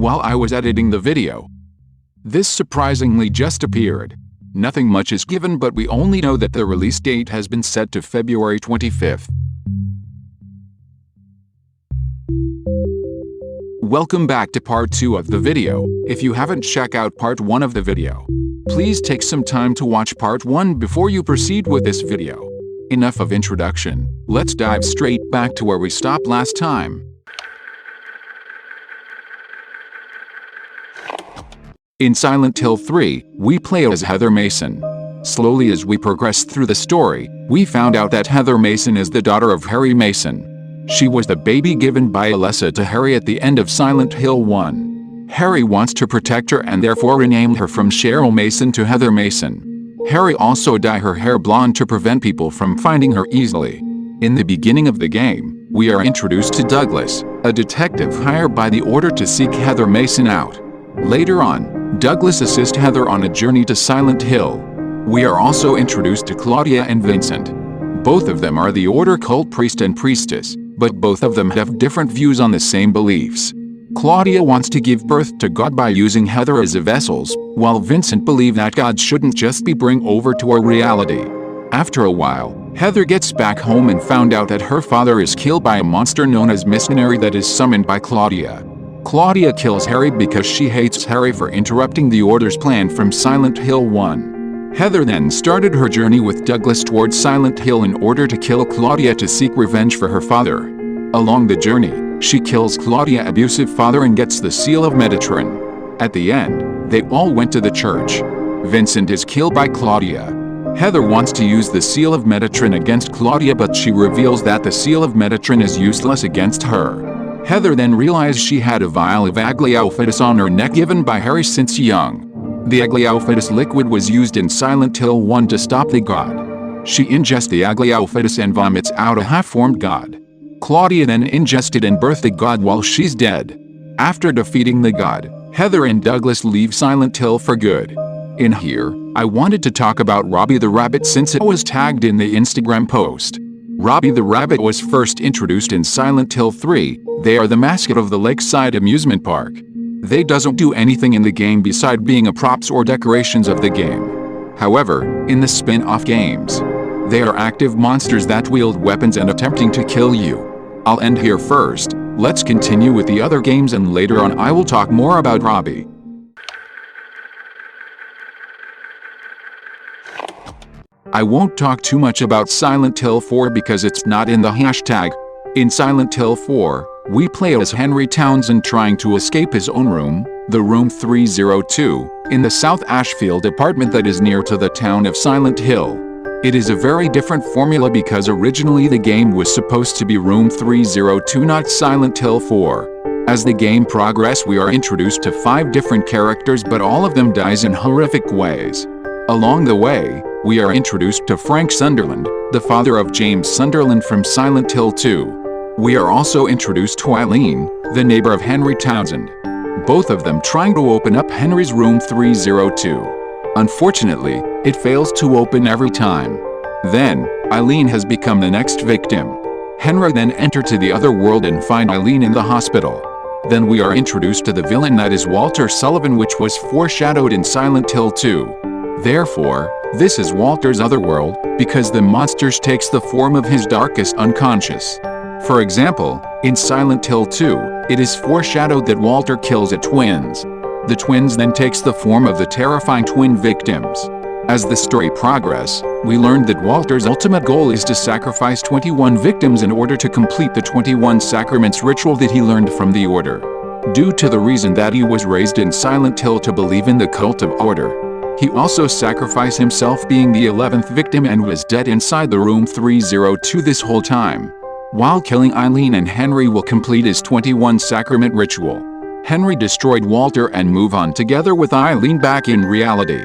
while I was editing the video. This surprisingly just appeared. Nothing much is given, but we only know that the release date has been set to February 25th. Welcome back to part 2 of the video. If you haven't checked out part 1 of the video, please take some time to watch part 1 before you proceed with this video. Enough of introduction, let's dive straight back to where we stopped last time. In Silent Hill 3, we play as Heather Mason. Slowly as we progressed through the story, we found out that Heather Mason is the daughter of Harry Mason. She was the baby given by Alyssa to Harry at the end of Silent Hill 1. Harry wants to protect her and therefore renamed her from Cheryl Mason to Heather Mason. Harry also dyed her hair blonde to prevent people from finding her easily. In the beginning of the game, we are introduced to Douglas, a detective hired by the Order to seek Heather Mason out. Later on, Douglas assists Heather on a journey to Silent Hill. We are also introduced to Claudia and Vincent. Both of them are the Order cult priest and priestess, but both of them have different views on the same beliefs. Claudia wants to give birth to God by using Heather as a vessel, while Vincent believes that God shouldn't just be bring over to our reality. After a while, Heather gets back home and found out that her father is killed by a monster known as Missionary that is summoned by Claudia. Claudia kills Harry because she hates Harry for interrupting the Order's plan from Silent Hill 1. Heather then started her journey with Douglas towards Silent Hill in order to kill Claudia to seek revenge for her father. Along the journey, she kills Claudia's abusive father and gets the Seal of Metatron. At the end, they all went to the church. Vincent is killed by Claudia. Heather wants to use the Seal of Metatron against Claudia, but she reveals that the Seal of Metatron is useless against her. Heather then realized she had a vial of Agliofotis on her neck given by Harry since young. The Agliofotis liquid was used in Silent Hill 1 to stop the god. She ingests the Agliofotis and vomits out a half-formed god. Claudia then ingested and birthed the god while she's dead. After defeating the god, Heather and Douglas leave Silent Hill for good. In here, I wanted to talk about Robbie the Rabbit since it was tagged in the Instagram post. Robbie the Rabbit was first introduced in Silent Hill 3. They are the mascot of the Lakeside Amusement Park. They doesn't do anything in the game beside being a props or decorations of the game. However, in the spin-off games, they are active monsters that wield weapons and attempting to kill you. I'll end here first. Let's continue with the other games and later on I will talk more about Robbie. I won't talk too much about Silent Hill 4 because it's not in the hashtag. In Silent Hill 4, we play as Henry Townsend trying to escape his own room, the Room 302, in the South Ashfield apartment that is near to the town of Silent Hill. It is a very different formula because originally the game was supposed to be Room 302, not Silent Hill 4. As the game progresses, we are introduced to 5 different characters, but all of them dies in horrific ways. Along the way, we are introduced to Frank Sunderland, the father of James Sunderland from Silent Hill 2. We are also introduced to Eileen, the neighbor of Henry Townsend. Both of them trying to open up Henry's Room 302. Unfortunately, it fails to open every time. Then, Eileen has become the next victim. Henry then enter to the other world and find Eileen in the hospital. Then we are introduced to the villain that is Walter Sullivan, which was foreshadowed in Silent Hill 2. Therefore, this is Walter's other world, because the monsters takes the form of his darkest unconscious. For example, in Silent Hill 2, it is foreshadowed that Walter kills a twins. The twins then takes the form of the terrifying twin victims. As the story progresses, we learned that Walter's ultimate goal is to sacrifice 21 victims in order to complete the 21 sacraments ritual that he learned from the Order. Due to the reason that he was raised in Silent Hill to believe in the cult of Order, he also sacrificed himself being the 11th victim and was dead inside the Room 302 this whole time. While killing Eileen and Henry will complete his 21 sacrament ritual, Henry destroyed Walter and move on together with Eileen back in reality.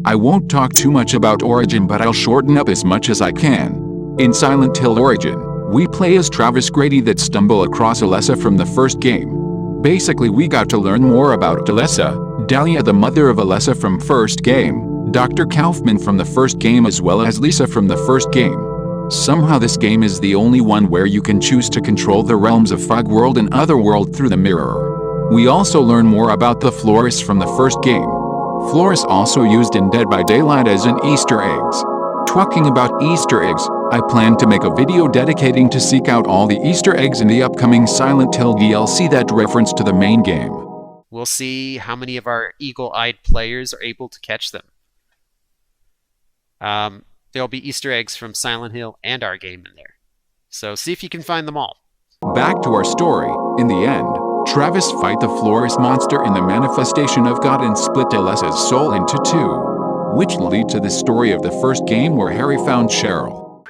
I won't talk too much about Origin, but I'll shorten up as much as I can. In Silent Hill Origin, we play as Travis Grady that stumble across Alyssa from the first game. Basically, we got to learn more about Alyssa, Dahlia the mother of Alyssa from first game, Dr. Kaufman from the first game, as well as Lisa from the first game. Somehow this game is the only one where you can choose to control the realms of Fog World and Otherworld through the mirror. We also learn more about the Flores from the first game. Flores also used in Dead by Daylight as an Easter eggs. Talking about Easter eggs, I plan to make a video dedicating to seek out all the Easter eggs in the upcoming Silent Hill DLC that reference to the main game. We'll see how many of our eagle-eyed players are able to catch them. There'll be Easter eggs from Silent Hill and our game in there. So see if you can find them all. Back to our story. In the end, Travis fight the Flores monster in the manifestation of God and split Alessa's soul into two, which lead to the story of the first game where Harry found Cheryl.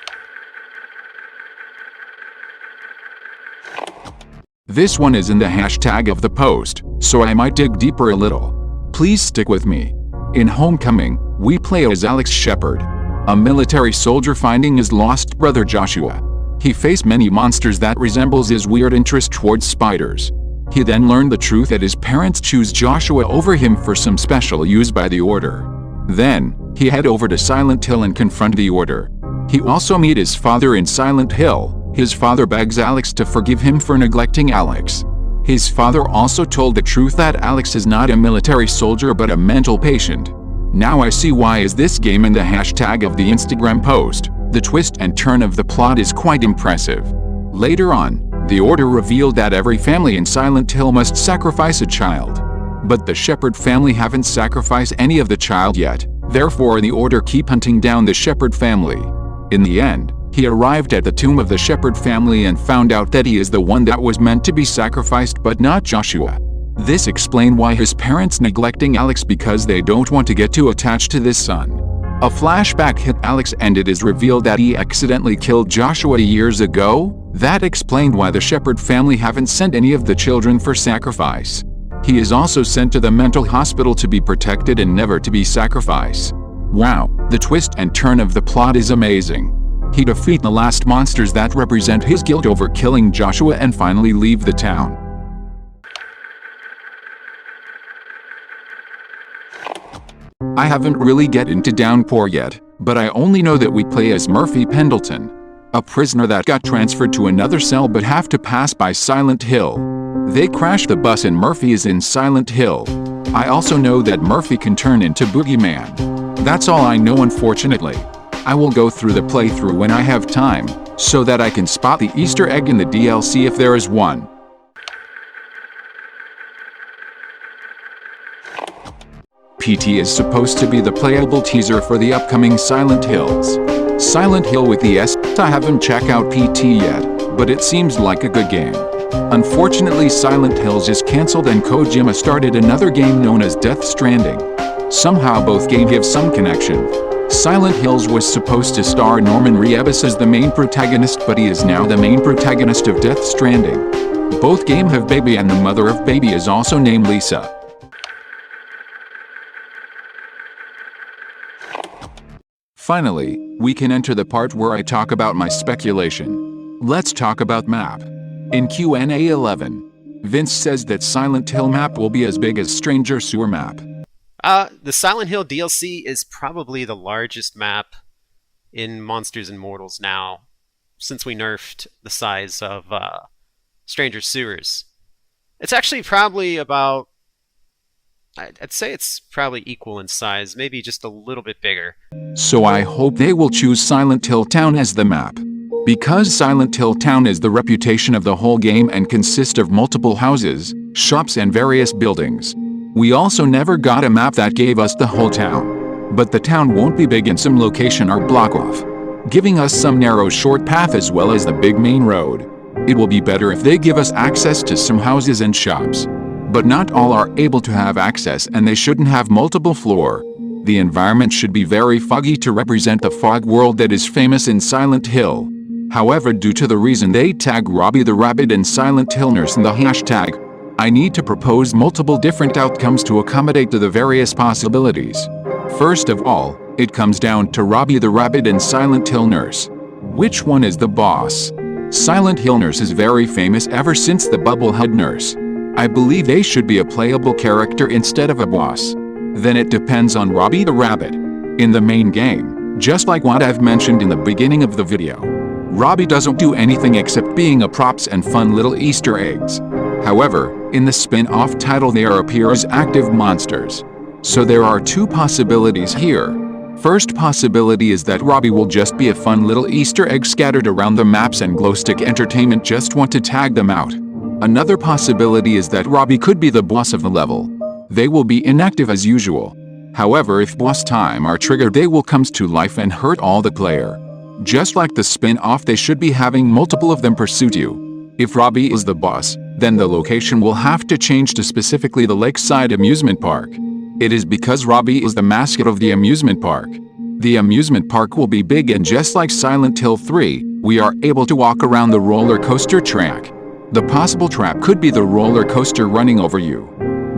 This one is in the hashtag of the post, so I might dig deeper a little. Please stick with me. In Homecoming, we play as Alex Shepard, a military soldier finding his lost brother Joshua. He faced many monsters that resembles his weird interest towards spiders. He then learned the truth that his parents choose Joshua over him for some special use by the Order. Then, he head over to Silent Hill and confront the Order. He also meet his father in Silent Hill. His father begs Alex to forgive him for neglecting Alex. His father also told the truth that Alex is not a military soldier but a mental patient. Now I see why is this game in the hashtag of the Instagram post. The twist and turn of the plot is quite impressive. Later on, the Order revealed that every family in Silent Hill must sacrifice a child. But the Shepard family haven't sacrificed any of the child yet, therefore the Order keep hunting down the Shepard family. In the end, he arrived at the tomb of the Shepard family and found out that he is the one that was meant to be sacrificed but not Joshua. This explains why his parents neglecting Alex because they don't want to get too attached to this son. A flashback hit Alex and it is revealed that he accidentally killed Joshua years ago. That explained why the Shepard family haven't sent any of the children for sacrifice. He is also sent to the mental hospital to be protected and never to be sacrificed. Wow, the twist and turn of the plot is amazing. He defeat the last monsters that represent his guilt over killing Joshua and finally leave the town. I haven't really get into Downpour yet, but I only know that we play as Murphy Pendleton, a prisoner that got transferred to another cell but have to pass by Silent Hill. They crash the bus and Murphy is in Silent Hill. I also know that Murphy can turn into Boogeyman. That's all I know unfortunately. I will go through the playthrough when I have time, so that I can spot the Easter egg in the DLC if there is one. PT is supposed to be the playable teaser for the upcoming Silent Hills. Silent Hill with the S. I haven't checked out PT yet, but it seems like a good game. Unfortunately Silent Hills is cancelled and Kojima started another game known as Death Stranding. Somehow both games have some connection. Silent Hills was supposed to star Norman Reedus as the main protagonist, but he is now the main protagonist of Death Stranding. Both games have baby and the mother of baby is also named Lisa. Finally, we can enter the part where I talk about my speculation. Let's talk about map. In Q&A 11, Vince says that Silent Hill map will be as big as Stranger Sewer map. The Silent Hill DLC is probably the largest map in Monsters and Mortals now, since we nerfed the size of Stranger Sewers. It's actually probably about, I'd say it's probably equal in size, maybe just a little bit bigger. So I hope they will choose Silent Hill Town as the map. Because Silent Hill Town is the reputation of the whole game and consists of multiple houses, shops and various buildings. We also never got a map that gave us the whole town. But the town won't be big and some location are blocked off, giving us some narrow short path as well as the big main road. It will be better if they give us access to some houses and shops. But not all are able to have access and they shouldn't have multiple floor. The environment should be very foggy to represent the fog world that is famous in Silent Hill. However, due to the reason they tag Robbie the Rabbit and Silent Hill Nurse in the hashtag, I need to propose multiple different outcomes to accommodate to the various possibilities. First of all, it comes down to Robbie the Rabbit and Silent Hill Nurse. Which one is the boss? Silent Hill Nurse is very famous ever since the Bubblehead Nurse. I believe they should be a playable character instead of a boss. Then it depends on Robbie the Rabbit. In the main game, just like what I've mentioned in the beginning of the video, Robbie doesn't do anything except being a props and fun little Easter eggs. However, in the spin-off title they appear as active monsters. So there are two possibilities here. First possibility is that Robbie will just be a fun little Easter egg scattered around the maps and Glowstick Entertainment just want to tag them out. Another possibility is that Robbie could be the boss of the level. They will be inactive as usual. However, if boss time are triggered they will come to life and hurt all the player. Just like the spin-off they should be having multiple of them pursue you. If Robbie is the boss, then the location will have to change to specifically the Lakeside Amusement Park. It is because Robbie is the mascot of the amusement park. The amusement park will be big and just like Silent Hill 3, we are able to walk around the roller coaster track. The possible trap could be the roller coaster running over you.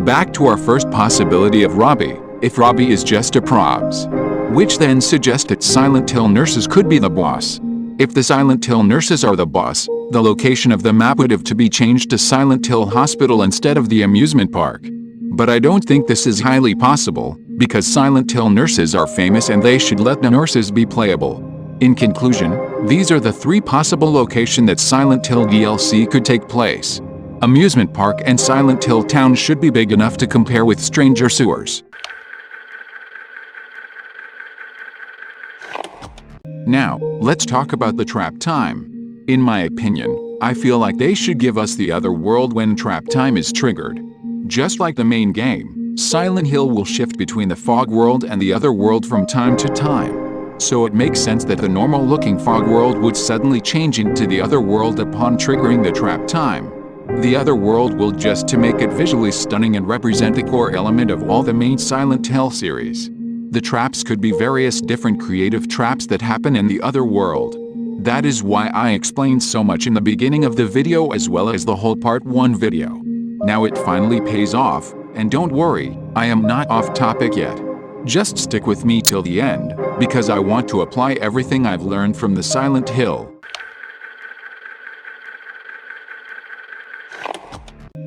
Back to our first possibility of Robbie, if Robbie is just a props. Which then suggests that Silent Hill nurses could be the boss. If the Silent Hill nurses are the boss, the location of the map would have to be changed to Silent Hill Hospital instead of the amusement park. But I don't think this is highly possible, because Silent Hill nurses are famous and they should let the nurses be playable. In conclusion, these are the three possible locations that Silent Hill DLC could take place. Amusement Park and Silent Hill Town should be big enough to compare with Stranger Sewers. Now, let's talk about the trap time. In my opinion, I feel like they should give us the other world when trap time is triggered. Just like the main game, Silent Hill will shift between the fog world and the other world from time to time. So it makes sense that the normal-looking fog world would suddenly change into the other world upon triggering the trap time. The other world will just to make it visually stunning and represent the core element of all the main Silent Hill series. The traps could be various different creative traps that happen in the other world. That is why I explained so much in the beginning of the video as well as the whole part 1 video. Now it finally pays off, and don't worry, I am not off topic yet. Just stick with me till the end, because I want to apply everything I've learned from the Silent Hill.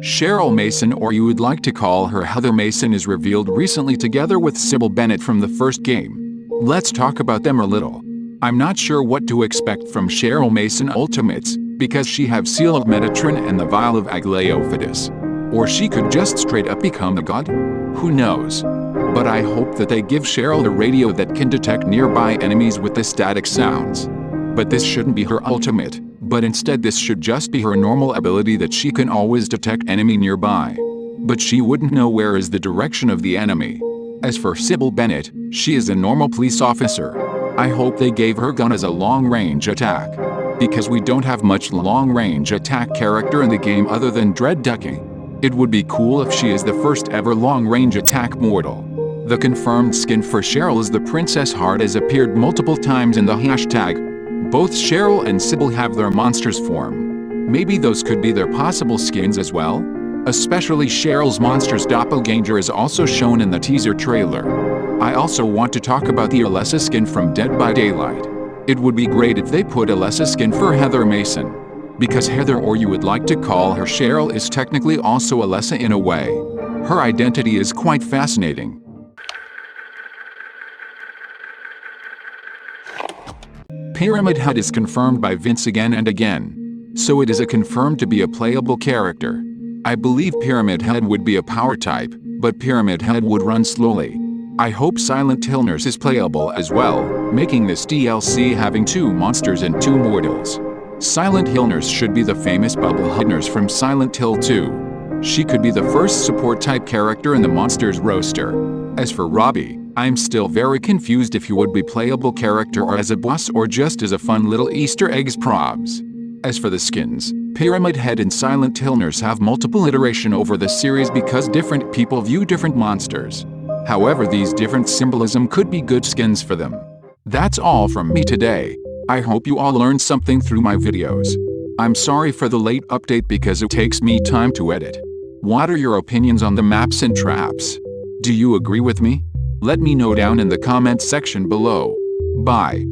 Cheryl Mason, or you would like to call her Heather Mason, is revealed recently together with Sybil Bennett from the first game. Let's talk about them a little. I'm not sure what to expect from Cheryl Mason Ultimates, because she have Seal of Metatron and the Vial of Aglaophatus. Or she could just straight up become a god? Who knows? But I hope that they give Cheryl a radio that can detect nearby enemies with the static sounds. But this shouldn't be her ultimate, but instead this should just be her normal ability that she can always detect enemy nearby. But she wouldn't know where is the direction of the enemy. As for Sybil Bennett, she is a normal police officer. I hope they gave her gun as a long-range attack. Because we don't have much long-range attack character in the game other than Dread Ducky. It would be cool if she is the first ever long-range attack mortal. The confirmed skin for Cheryl is the Princess Heart, has appeared multiple times in the hashtag. Both Cheryl and Sybil have their monsters form. Maybe those could be their possible skins as well? Especially Cheryl's monster's doppelganger is also shown in the teaser trailer. I also want to talk about the Alessa skin from Dead by Daylight. It would be great if they put Alessa skin for Heather Mason. Because Heather, or you would like to call her Cheryl, is technically also Alessa in a way. Her identity is quite fascinating. Pyramid Head is confirmed by Vince again and again. So it is confirmed to be a playable character. I believe Pyramid Head would be a power type, but Pyramid Head would run slowly. I hope Silent Hill Nurse is playable as well, making this DLC having 2 monsters and 2 mortals. Silent Hill Nurse should be the famous Bubblehead Nurse from Silent Hill 2. She could be the first support type character in the monsters roster. As for Robbie, I'm still very confused if he would be playable character or as a boss or just as a fun little Easter eggs probs. As for the skins, Pyramid Head and Silent Hill Nurse have multiple iteration over the series because different people view different monsters. However, these different symbolism could be good skins for them. That's all from me today. I hope you all learned something through my videos. I'm sorry for the late update because it takes me time to edit. What are your opinions on the maps and traps? Do you agree with me? Let me know down in the comment section below. Bye.